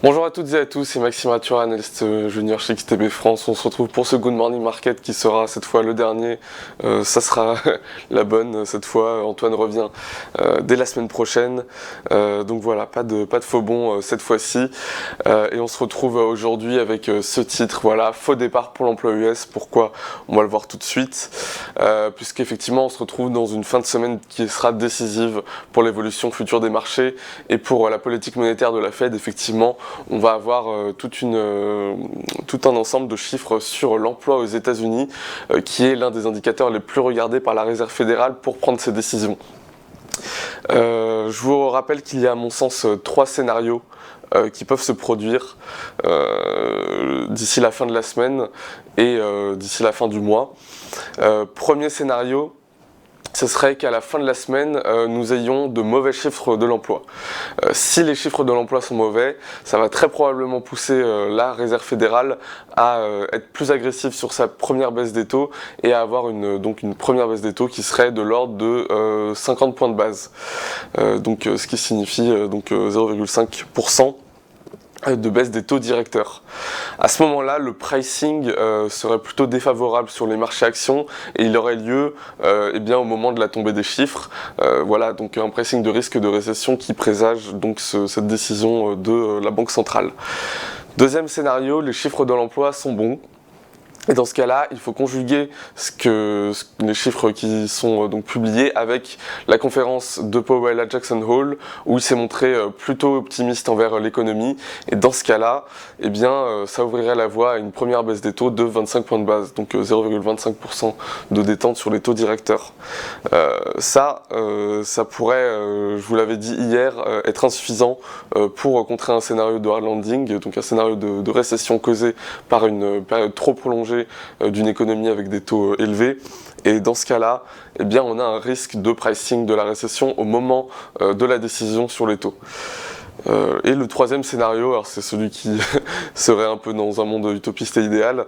Bonjour à toutes et à tous, c'est Maxime Ratura, analyste junior chez XTB France. On se retrouve pour ce Good Morning Market qui sera cette fois le dernier. Ça sera la bonne cette fois. Antoine revient dès la semaine prochaine. Donc voilà, pas de faux bons cette fois-ci. Et on se retrouve aujourd'hui avec ce titre, voilà, faux départ pour l'emploi US. Pourquoi? On va le voir tout de suite. Puisqu'effectivement on se retrouve dans une fin de semaine qui sera décisive pour l'évolution future des marchés et pour la politique monétaire de la Fed. Effectivement, on va avoir tout un ensemble de chiffres sur l'emploi aux États-Unis, qui est l'un des indicateurs les plus regardés par la Réserve fédérale pour prendre ses décisions. Je vous rappelle qu'il y a à mon sens trois scénarios qui peuvent se produire d'ici la fin de la semaine et d'ici la fin du mois. Premier scénario, ce serait qu'à la fin de la semaine, nous ayons de mauvais chiffres de l'emploi. Si les chiffres de l'emploi sont mauvais, ça va très probablement pousser la Réserve fédérale à être plus agressive sur sa première baisse des taux et à avoir donc une première baisse des taux qui serait de l'ordre de 50 points de base. Ce qui signifie 0,5% de baisse des taux directeurs. À ce moment-là, le pricing serait plutôt défavorable sur les marchés actions et il aurait lieu au moment de la tombée des chiffres. Voilà, donc un pricing de risque de récession qui présage donc cette décision de la Banque centrale. Deuxième scénario, les chiffres de l'emploi sont bons. Et dans ce cas-là, il faut conjuguer les chiffres qui sont donc publiés avec la conférence de Powell à Jackson Hole, où il s'est montré plutôt optimiste envers l'économie. Et dans ce cas-là, ça ouvrirait la voie à une première baisse des taux de 25 points de base, donc 0,25% de détente sur les taux directeurs. Ça pourrait, je vous l'avais dit hier, être insuffisant pour contrer un scénario de hard landing, donc un scénario de récession causé par une période trop prolongée d'une économie avec des taux élevés. Et dans ce cas-là, on a un risque de pricing de la récession au moment de la décision sur les taux. Et le troisième scénario, alors c'est celui qui serait un peu dans un monde utopiste et idéal,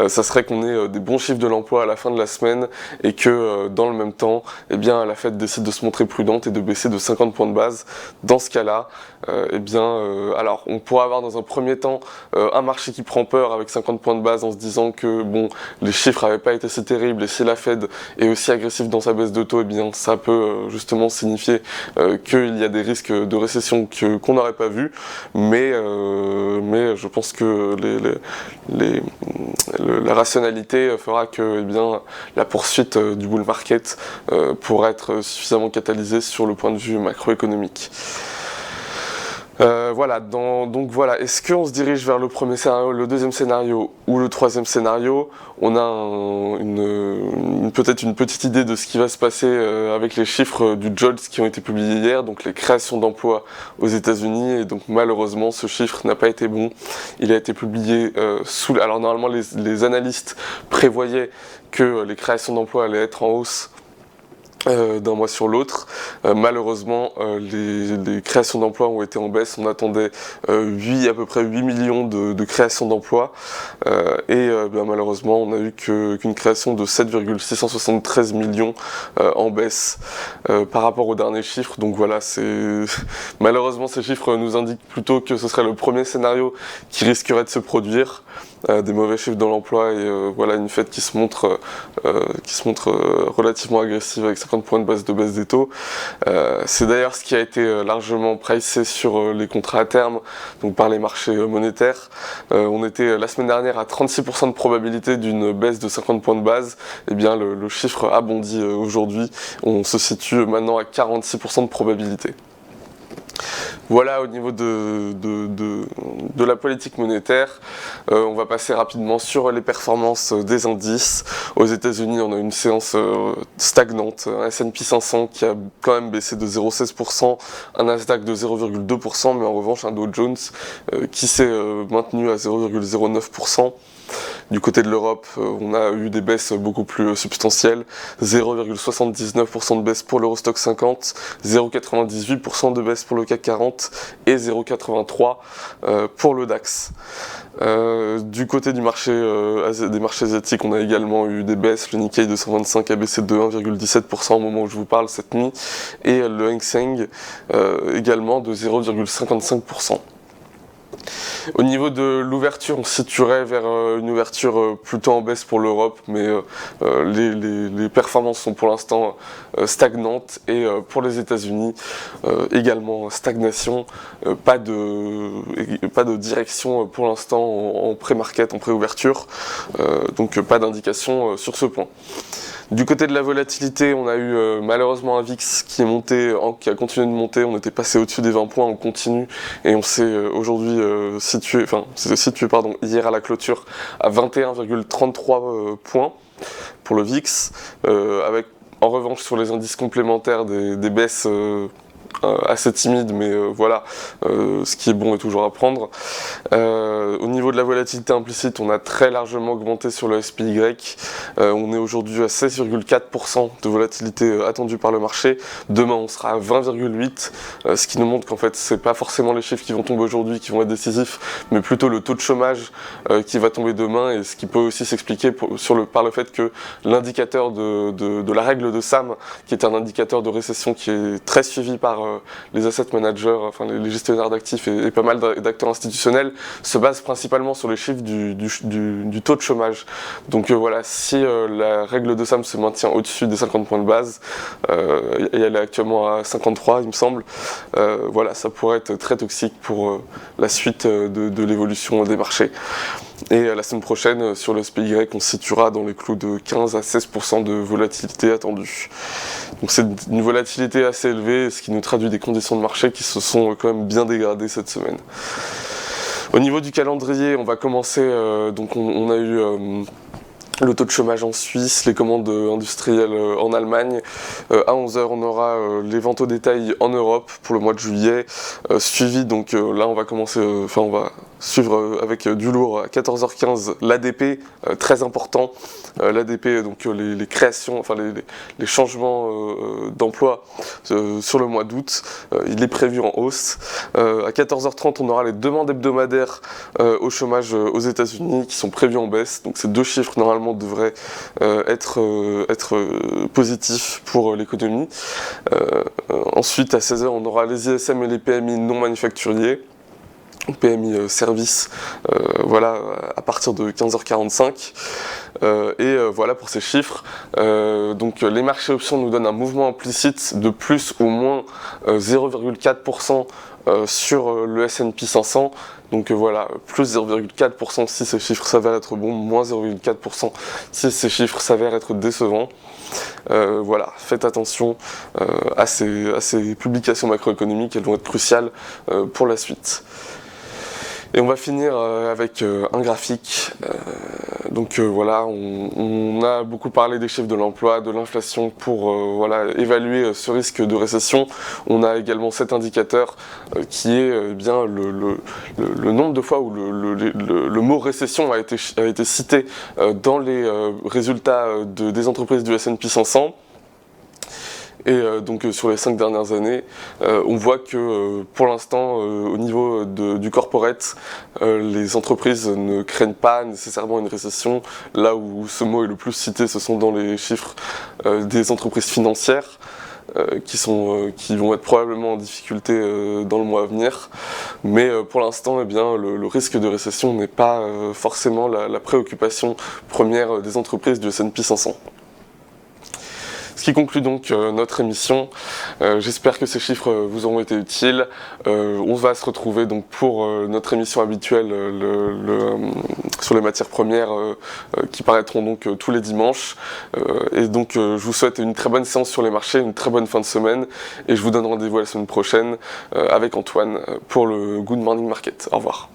ça serait qu'on ait des bons chiffres de l'emploi à la fin de la semaine et que dans le même temps, la Fed décide de se montrer prudente et de baisser de 50 points de base. Dans ce cas-là, alors on pourra avoir dans un premier temps un marché qui prend peur avec 50 points de base en se disant que les chiffres n'avaient pas été si terribles et si la Fed est aussi agressive dans sa baisse de taux, ça peut justement signifier qu'il y a des risques de récession qu'on n'aurait pas vu, mais je pense que la rationalité fera que la poursuite du bull market pourra être suffisamment catalysée sur le point de vue macroéconomique. Donc voilà, est-ce qu'on se dirige vers le premier scénario, le deuxième scénario ou le troisième scénario? On a peut-être une petite idée de ce qui va se passer avec les chiffres du JOLTS qui ont été publiés hier, donc les créations d'emplois aux États-Unis, et donc malheureusement ce chiffre n'a pas été bon. Il a été publié alors normalement les analystes prévoyaient que les créations d'emplois allaient être en hausse d'un mois sur l'autre. Malheureusement, les créations d'emplois ont été en baisse. On attendait à peu près 8 millions de créations d'emplois malheureusement on a eu qu'une création de 7,673 millions en baisse par rapport aux derniers chiffres. Donc voilà, malheureusement ces chiffres nous indiquent plutôt que ce serait le premier scénario qui risquerait de se produire. Des mauvais chiffres dans l'emploi et une Fed qui se montre relativement agressive avec 50 points de base des taux. C'est d'ailleurs ce qui a été largement pricé sur les contrats à terme, donc par les marchés monétaires. On était la semaine dernière à 36% de probabilité d'une baisse de 50 points de base. Le chiffre a bondi aujourd'hui. On se situe maintenant à 46% de probabilité. Voilà au niveau de la politique monétaire. On va passer rapidement sur les performances des indices. Aux États-Unis, on a une séance stagnante. Un S&P 500 qui a quand même baissé de 0,16%, un Nasdaq de 0,2%, mais en revanche un Dow Jones qui s'est maintenu à 0,09%. Du côté de l'Europe, on a eu des baisses beaucoup plus substantielles, 0,79% de baisse pour l'Eurostoxx 50, 0,98% de baisse pour le CAC 40 et 0,83% pour le DAX. Du côté des marchés asiatiques, on a également eu des baisses. Le Nikkei 225 a baissé de 1,17% au moment où je vous parle cette nuit, et le Hang Seng également de 0,55%. Au niveau de l'ouverture, on se situerait vers une ouverture plutôt en baisse pour l'Europe, mais les performances sont pour l'instant stagnantes, et pour les États-Unis également stagnation, pas de direction pour l'instant en pré-market, en pré-ouverture, donc pas d'indication sur ce point. Du côté de la volatilité, on a eu malheureusement un VIX qui est monté, qui a continué de monter. On était passé au-dessus des 20 points en continu, et on s'est aujourd'hui situé hier à la clôture à 21,33 points pour le VIX, avec en revanche sur les indices complémentaires des baisses assez timide, mais voilà, ce qui est bon est toujours à prendre. Au niveau de la volatilité implicite, on a très largement augmenté sur le SPY. On est aujourd'hui à 16,4% de volatilité attendue par le marché. Demain, on sera à 20,8%, ce qui nous montre qu'en fait, c'est pas forcément les chiffres qui vont tomber aujourd'hui qui vont être décisifs, mais plutôt le taux de chômage qui va tomber demain, et ce qui peut aussi s'expliquer par le fait que l'indicateur de la règle de SAM, qui est un indicateur de récession qui est très suivi par les asset managers, enfin les gestionnaires d'actifs et pas mal d'acteurs institutionnels, se base principalement sur les chiffres du taux de chômage. Donc voilà, si la règle de SAM se maintient au-dessus des 50 points de base, et elle est actuellement à 53 il me semble, voilà, ça pourrait être très toxique pour la suite de l'évolution des marchés. Et la semaine prochaine, sur le SPY, on se situera dans les clous de 15 à 16% de volatilité attendue. Donc c'est une volatilité assez élevée, ce qui nous traduit des conditions de marché qui se sont quand même bien dégradées cette semaine. Au niveau du calendrier, on va commencer, donc on a eu le taux de chômage en Suisse, les commandes industrielles en Allemagne. À 11h, on aura les ventes au détail en Europe pour le mois de juillet, suivi, donc là on va commencer, on va suivre avec du lourd à 14h15 l'ADP, très important. L'ADP, donc les créations, les changements d'emploi sur le mois d'août, il est prévu en hausse. À 14h30, on aura les demandes hebdomadaires au chômage aux États-Unis qui sont prévues en baisse. Donc ces deux chiffres normalement devraient être positifs pour l'économie. Ensuite, à 16h, on aura les ISM et les PMI non manufacturiers. PMI service, voilà, à partir de 15h45. Voilà pour ces chiffres. Donc les marchés options nous donnent un mouvement implicite de plus ou moins 0,4% sur le S&P 500. Donc voilà, plus 0,4% si ces chiffres s'avèrent être bons, moins 0,4% si ces chiffres s'avèrent être décevants. Voilà, faites attention à ces publications macroéconomiques, elles vont être cruciales pour la suite. Et on va finir avec un graphique. Voilà, on a beaucoup parlé des chiffres de l'emploi, de l'inflation pour voilà, évaluer ce risque de récession. On a également cet indicateur qui est bien le nombre de fois où le mot récession a été cité dans les résultats des entreprises du S&P 500. Et donc sur les 5 dernières années, on voit que pour l'instant, au niveau du corporate, les entreprises ne craignent pas nécessairement une récession. Là où ce mot est le plus cité, ce sont dans les chiffres des entreprises financières, qui vont être probablement en difficulté dans le mois à venir. Mais pour l'instant, eh bien, le risque de récession n'est pas forcément la préoccupation première des entreprises du S&P 500. Ce qui conclut donc notre émission. J'espère que ces chiffres vous auront été utiles. On va se retrouver donc pour notre émission habituelle sur les matières premières qui paraîtront donc tous les dimanches. Et donc je vous souhaite une très bonne séance sur les marchés, une très bonne fin de semaine, et je vous donne rendez-vous la semaine prochaine avec Antoine pour le Good Morning Market. Au revoir.